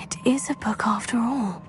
It is a book after all.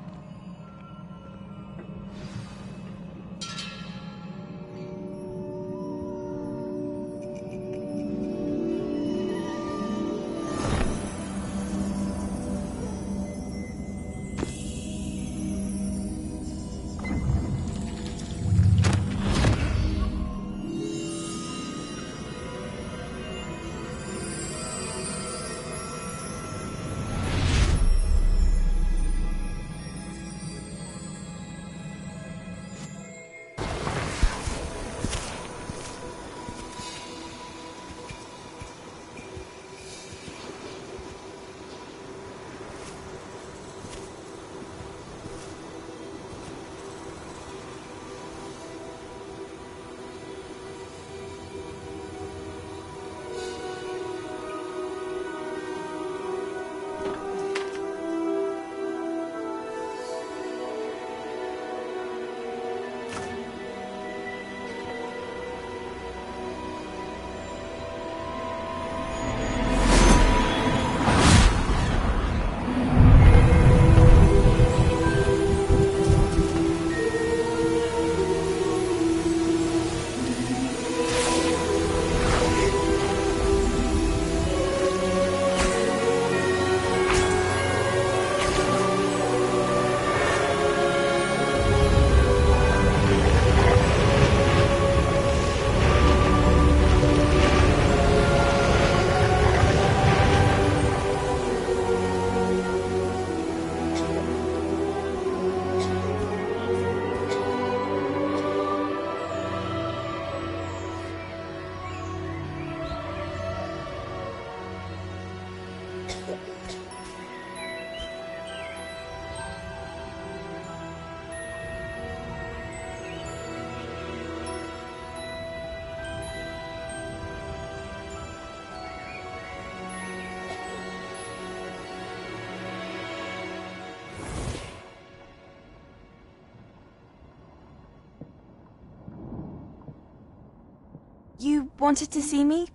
You wanted to see me?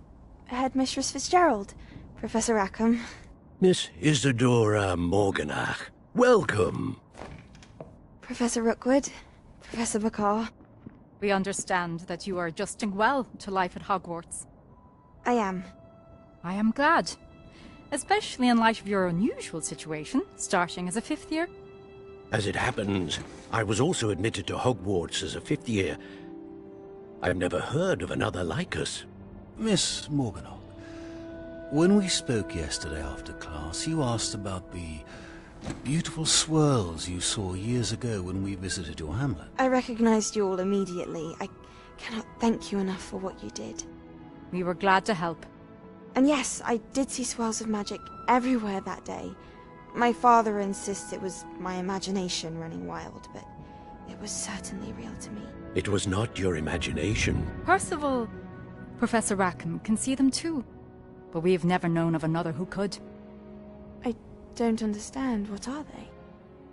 Headmistress Fitzgerald, Professor Rackham. Miss Isadora Morganach, welcome. Professor Rookwood, Professor McCaw. We understand that you are adjusting well to life at Hogwarts. I am. I am glad. Especially in light of your unusual situation, starting as a fifth year. As it happens, I was also admitted to Hogwarts as a fifth year. I've never heard of another like us. Miss Morganach, when we spoke yesterday after class, you asked about the beautiful swirls you saw years ago when we visited your hamlet. I recognized you all immediately. I cannot thank you enough for what you did. We were glad to help. And yes, I did see swirls of magic everywhere that day. My father insists it was my imagination running wild, but it was certainly real to me. It was not your imagination. Percival, Professor Rackham can see them too. But we have never known of another who could. I don't understand. What are they?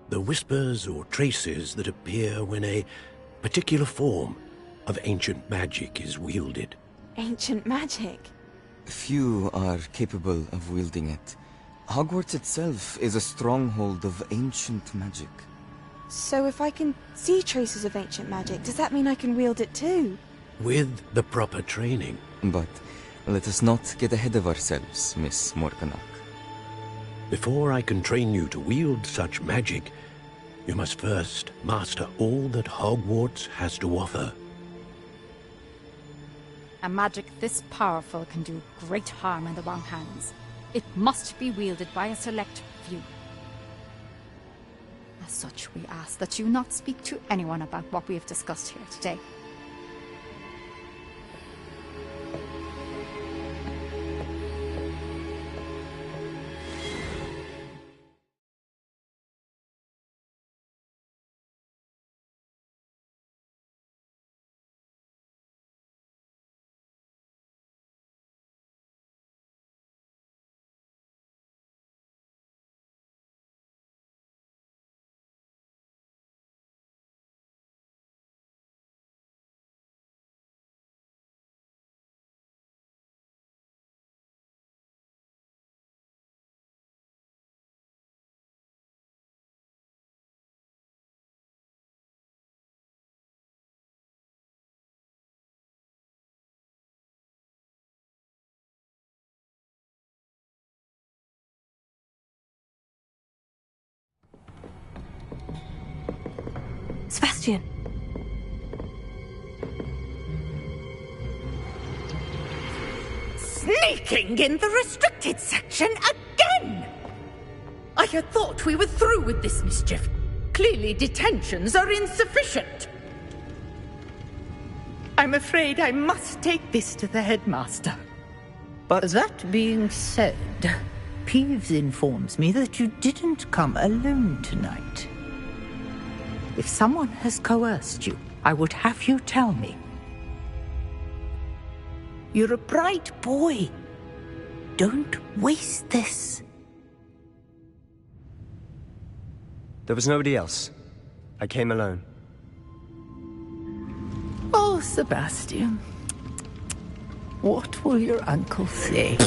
The whispers or traces that appear when a particular form of ancient magic is wielded. Ancient magic? Few are capable of wielding it. Hogwarts itself is a stronghold of ancient magic. So if I can see traces of ancient magic, does that mean I can wield it too? With the proper training. But let us not get ahead of ourselves, Miss Morganach. Before I can train you to wield such magic, you must first master all that Hogwarts has to offer. A magic this powerful can do great harm in the wrong hands. It must be wielded by a select few. As such, we ask that you not speak to anyone about what we have discussed here today. Sebastian. Sneaking in the restricted section again! I had thought we were through with this mischief. Clearly detentions are insufficient. I'm afraid I must take this to the headmaster. But that being said, Peeves informs me that you didn't come alone tonight. If someone has coerced you, I would have you tell me. You're a bright boy. Don't waste this. There was nobody else. I came alone. Oh, Sebastian. What will your uncle say?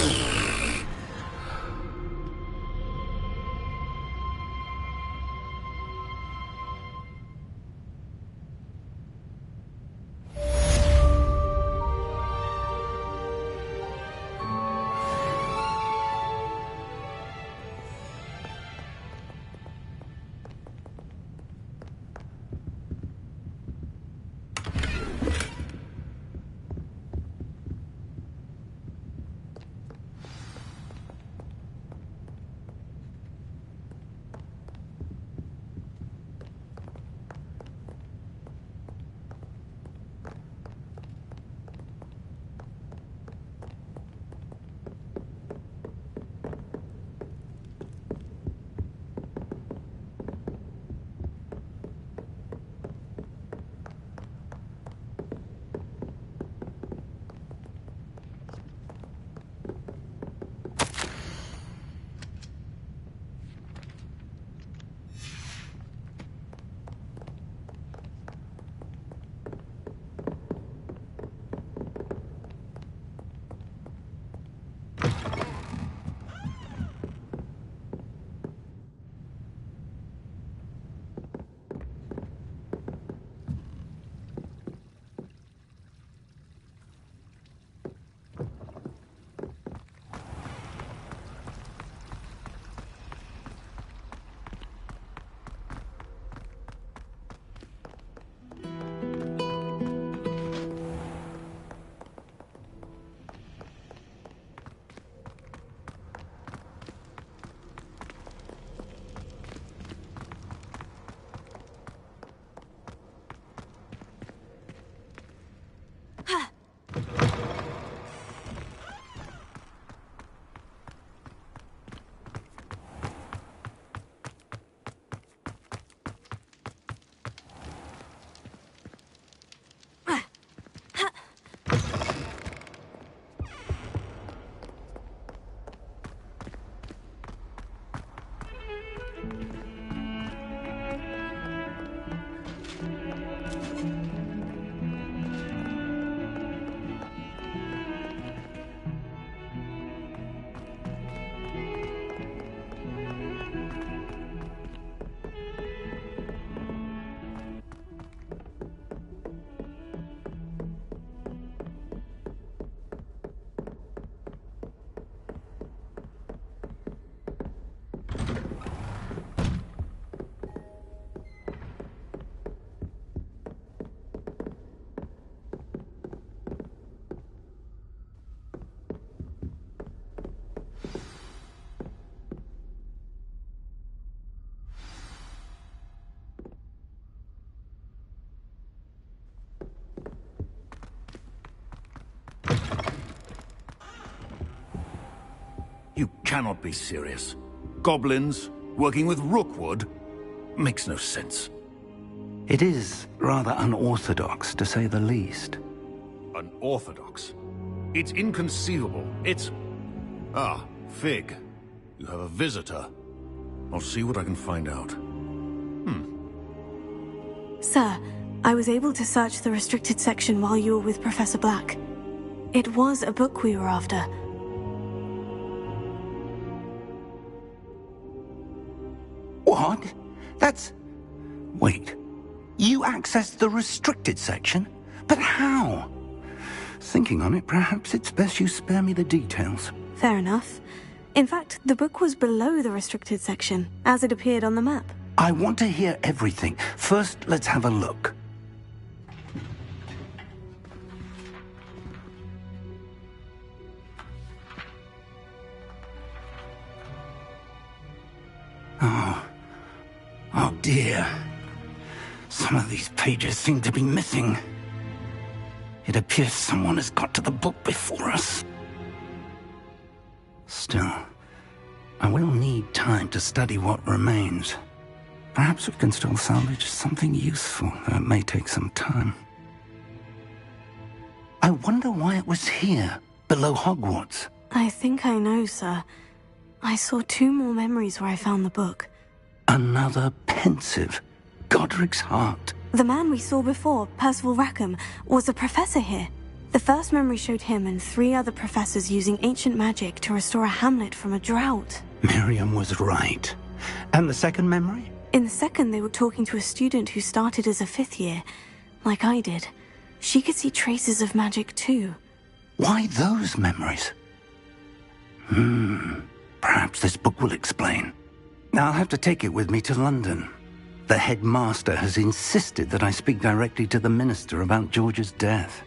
You cannot be serious. Goblins, working with Rookwood? Makes no sense. It is rather unorthodox, to say the least. Unorthodox? It's inconceivable. It's... Ah, Fig. You have a visitor. I'll see what I can find out. Sir, I was able to search the restricted section while you were with Professor Black. It was a book we were after. What? That's... Wait. You accessed the restricted section? But how? Thinking on it, perhaps it's best you spare me the details. Fair enough. In fact, the book was below the restricted section, as it appeared on the map. I want to hear everything. First, let's have a look. Oh dear. Some of these pages seem to be missing. It appears someone has got to the book before us. Still, I will need time to study what remains. Perhaps we can still salvage something useful, though it may take some time. I wonder why it was here, below Hogwarts. I think I know, sir. I saw 2 more memories where I found the book. Another pensive. Godric's heart. The man we saw before, Percival Rackham, was a professor here. The first memory showed him and 3 other professors using ancient magic to restore a hamlet from a drought. Miriam was right. And the second memory? In the second, they were talking to a student who started as a 5th year, like I did. She could see traces of magic too. Why those memories? Perhaps this book will explain. I'll have to take it with me to London. The headmaster has insisted that I speak directly to the minister about George's death.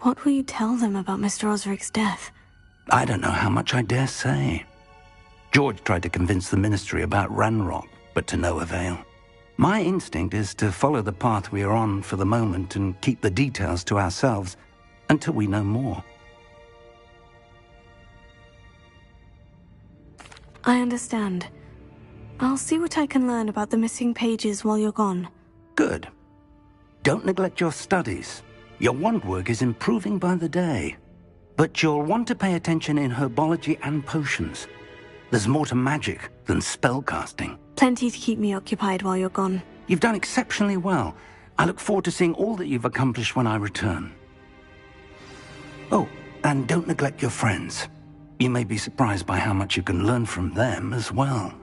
What will you tell them about Mr. Osric's death? I don't know how much I dare say. George tried to convince the ministry about Ranrock, but to no avail. My instinct is to follow the path we are on for the moment and keep the details to ourselves until we know more. I understand. I'll see what I can learn about the missing pages while you're gone. Good. Don't neglect your studies. Your wand work is improving by the day. But you'll want to pay attention in herbology and potions. There's more to magic than spellcasting. Plenty to keep me occupied while you're gone. You've done exceptionally well. I look forward to seeing all that you've accomplished when I return. Oh, and don't neglect your friends. You may be surprised by how much you can learn from them as well.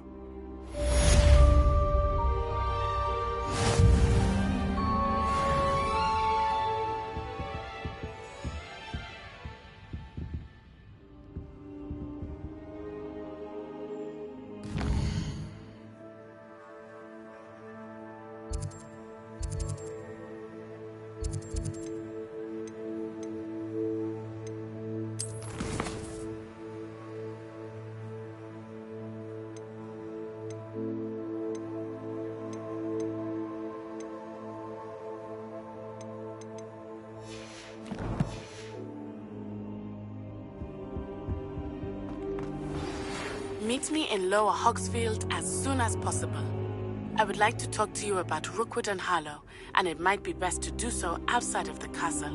Meet me in Lower Hogsfield as soon as possible. I would like to talk to you about Rookwood and Harlow, and it might be best to do so outside of the castle.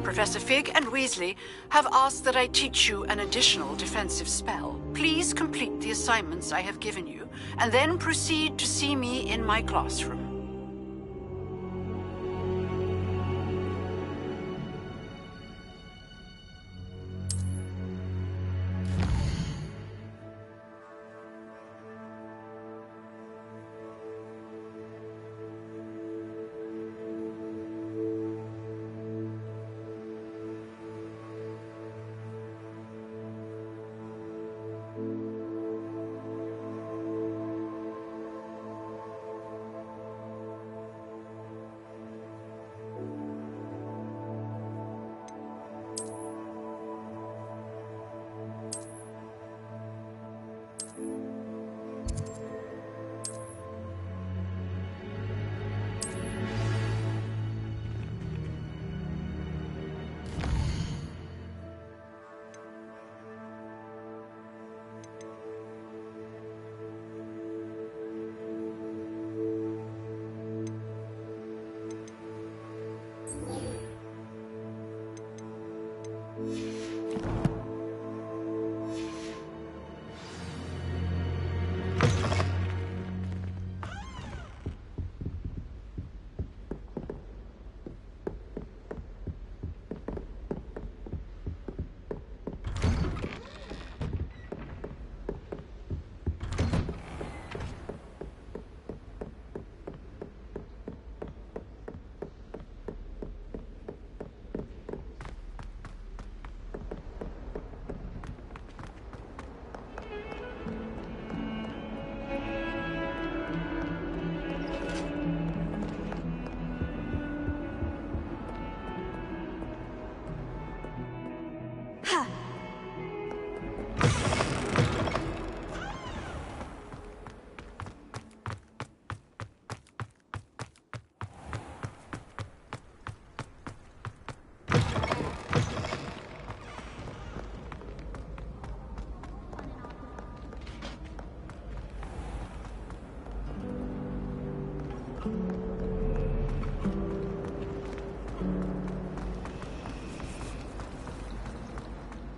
Professor Fig and Weasley have asked that I teach you an additional defensive spell. Please complete the assignments I have given you, and then proceed to see me in my classroom.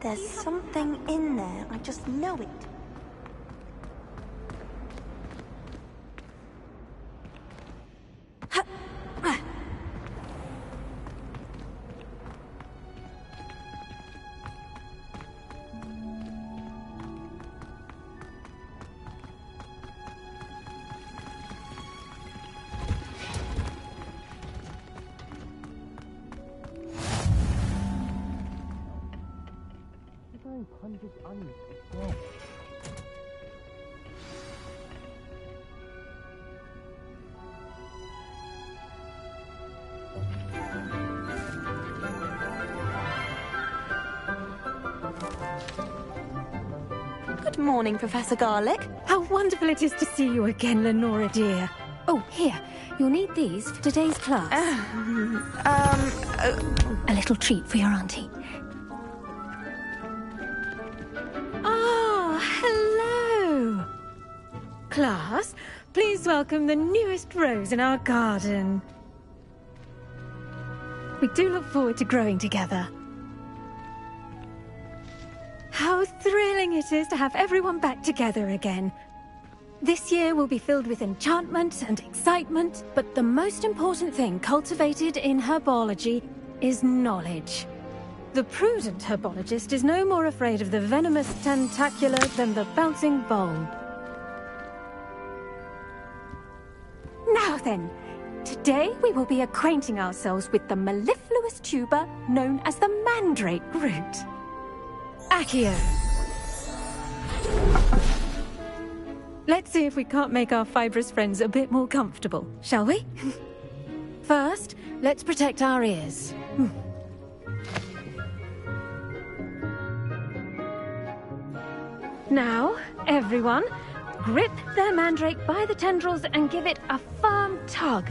There's something in there. I just know it. Good morning, Professor Garlic. How wonderful it is to see you again, Lenora dear. Oh, here. You'll need these for today's class. A little treat for your auntie. Ah, hello. Class, please welcome the newest rose in our garden. We do look forward to growing together. How thrilling it is to have everyone back together again. This year will be filled with enchantment and excitement, but the most important thing cultivated in herbology is knowledge. The prudent herbologist is no more afraid of the venomous tentacula than the bouncing bulb. Now then, today we will be acquainting ourselves with the mellifluous tuber known as the mandrake root. Accio. Let's see if we can't make our fibrous friends a bit more comfortable, shall we? First, let's protect our ears. Now, everyone, grip their mandrake by the tendrils and give it a firm tug.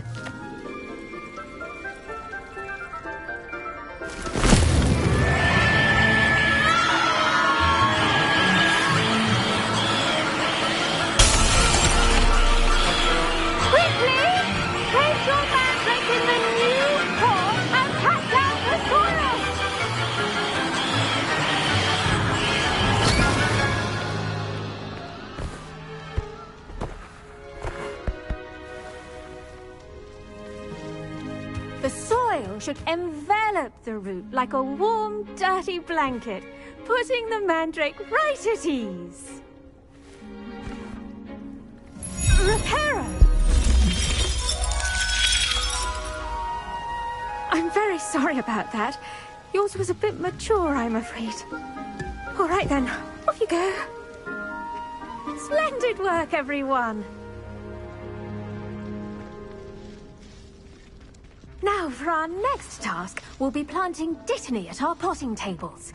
Should envelop the root like a warm, dirty blanket, putting the mandrake right at ease. Reparo! I'm very sorry about that. Yours was a bit mature, I'm afraid. All right then, off you go. Splendid work, everyone. Now, for our next task, we'll be planting Dittany at our potting tables.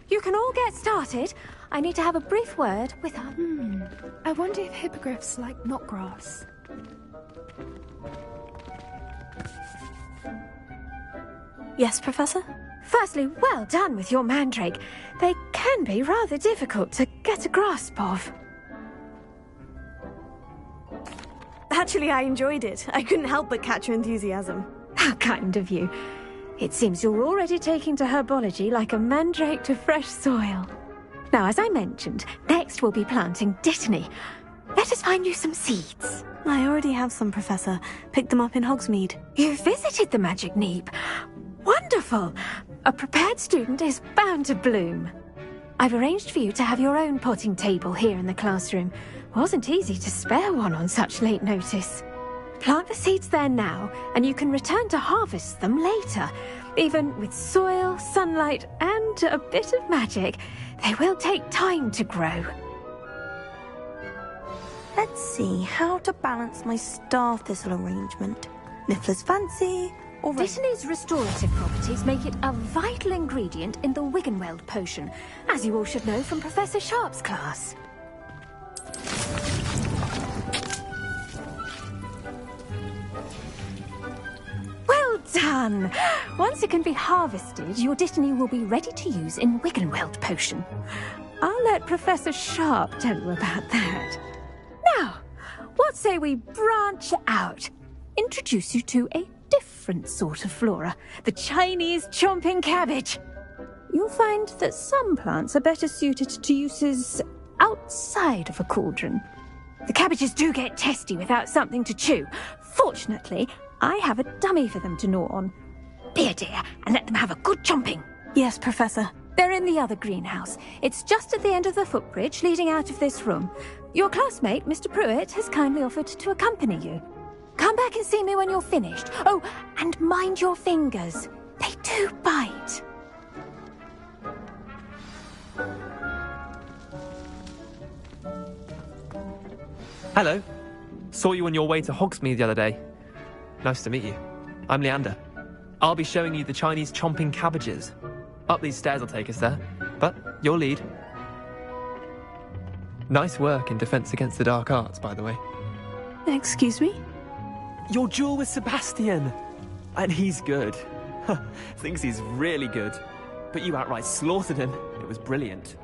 You can all get started. I need to have a brief word with our... I wonder if hippogriffs like knotgrass. Yes, Professor? Firstly, well done with your mandrake. They can be rather difficult to get a grasp of. Actually, I enjoyed it. I couldn't help but catch your enthusiasm. How kind of you. It seems you're already taking to herbology like a mandrake to fresh soil. Now, as I mentioned, next we'll be planting Dittany. Let us find you some seeds. I already have some, Professor. Picked them up in Hogsmeade. You visited the Magic Neep. Wonderful! A prepared student is bound to bloom. I've arranged for you to have your own potting table here in the classroom. Wasn't easy to spare one on such late notice. Plant the seeds there now, and you can return to harvest them later. Even with soil, sunlight, and a bit of magic, they will take time to grow. Let's see how to balance my star thistle arrangement. Niffler's fancy, or... Dittany's restorative properties make it a vital ingredient in the Wiggenweld potion, as you all should know from Professor Sharp's class. Well done! Once it can be harvested, your Dittany will be ready to use in Wiggenweld potion. I'll let Professor Sharp tell you about that. Now, what say we branch out? introduce you to a different sort of flora, the Chinese chomping cabbage. You'll find that some plants are better suited to uses outside of a cauldron. The cabbages do get testy without something to chew. Fortunately, I have a dummy for them to gnaw on. Be a dear and let them have a good chomping. Yes, Professor. They're in the other greenhouse. It's just at the end of the footbridge leading out of this room. Your classmate, Mr. Pruitt, has kindly offered to accompany you. Come back and see me when you're finished. Oh, and mind your fingers. They do bite. Hello. Saw you on your way to Hogsmeade the other day. Nice to meet you. I'm Leander. I'll be showing you the Chinese chomping cabbages. Up these stairs will take us there, but you'll lead. Nice work in Defense Against the Dark Arts, by the way. Excuse me? Your duel with Sebastian! And he's good. Thinks he's really good. But you outright slaughtered him. It was brilliant.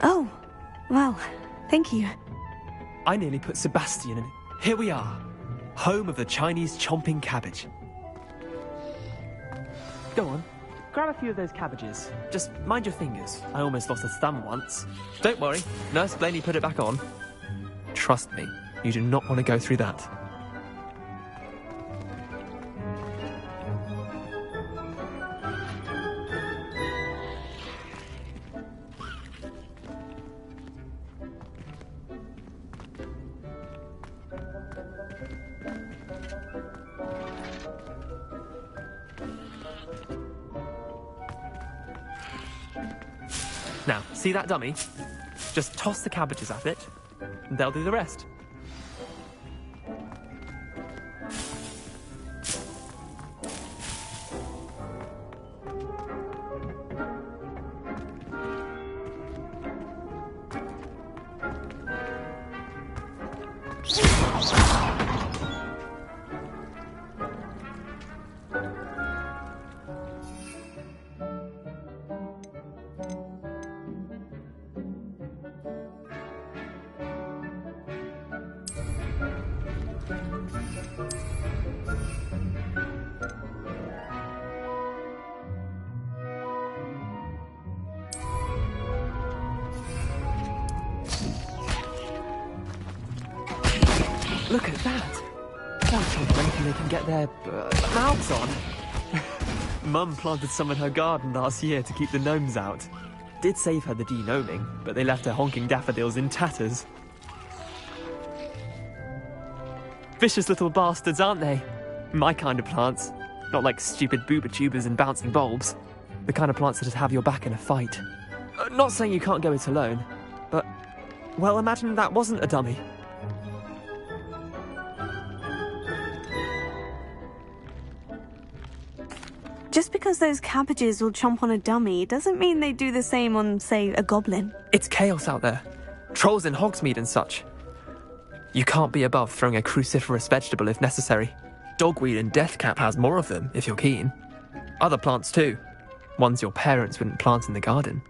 Oh, well, thank you. I nearly put Sebastian in. Here we are. Home of the Chinese chomping cabbage. Go on. Grab a few of those cabbages. Just mind your fingers. I almost lost a thumb once. Don't worry. Nurse Blaney put it back on. Trust me, you do not want to go through that. Now, see that dummy? Just toss the cabbages at it, and they'll do the rest. Look at that! That's anything they can get their mouths on. Mum planted some in her garden last year to keep the gnomes out. Did save her the de-gnoming, but they left her honking daffodils in tatters. Vicious little bastards, aren't they? My kind of plants. Not like stupid booba tubers and bouncing bulbs. The kind of plants that'd have your back in a fight. Not saying you can't go it alone, but... well, imagine that wasn't a dummy. Just because those cabbages will chomp on a dummy doesn't mean they do the same on, say, a goblin. It's chaos out there. Trolls in Hogsmeade and such. You can't be above throwing a cruciferous vegetable if necessary. Dogweed and deathcap has more of them, if you're keen. Other plants too. Ones your parents wouldn't plant in the garden.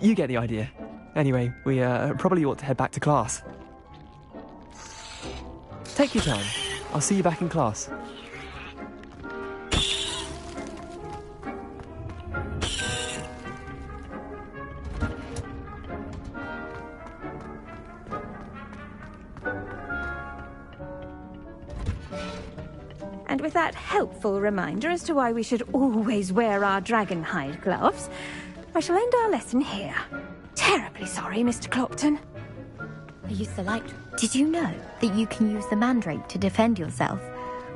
You get the idea. Anyway, we probably ought to head back to class. Take your time. I'll see you back in class. And with that helpful reminder as to why we should always wear our dragon hide gloves, I shall end our lesson here. Terribly sorry, Mr. Clopton. I use the light. Did you know that you can use the mandrake to defend yourself?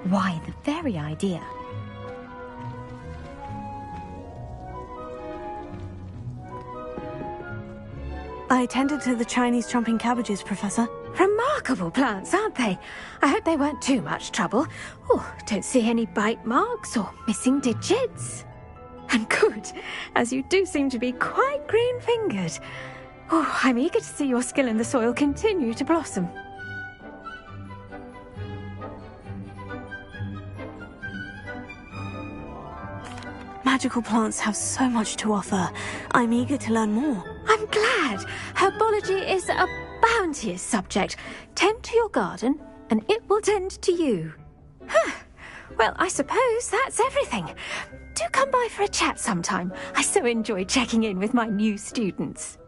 Why, the very idea. I attended to the Chinese chomping cabbages, Professor. Remarkable plants, aren't they? I hope they weren't too much trouble. Oh, don't see any bite marks or missing digits. And good, as you do seem to be quite green-fingered. Oh, I'm eager to see your skill in the soil continue to blossom. Magical plants have so much to offer. I'm eager to learn more. I'm glad. Herbology is a bounteous subject. Tend to your garden, and it will tend to you. Well, I suppose that's everything. Do come by for a chat sometime. I so enjoy checking in with my new students.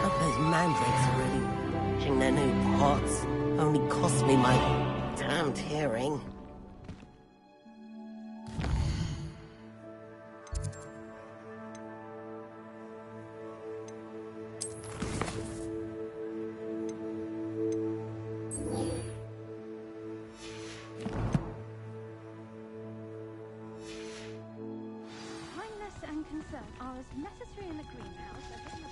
Look, those mandrakes already. Watching their new pots only cost me my damned hearing. Kindness and concern are as necessary in the greenhouse as in the...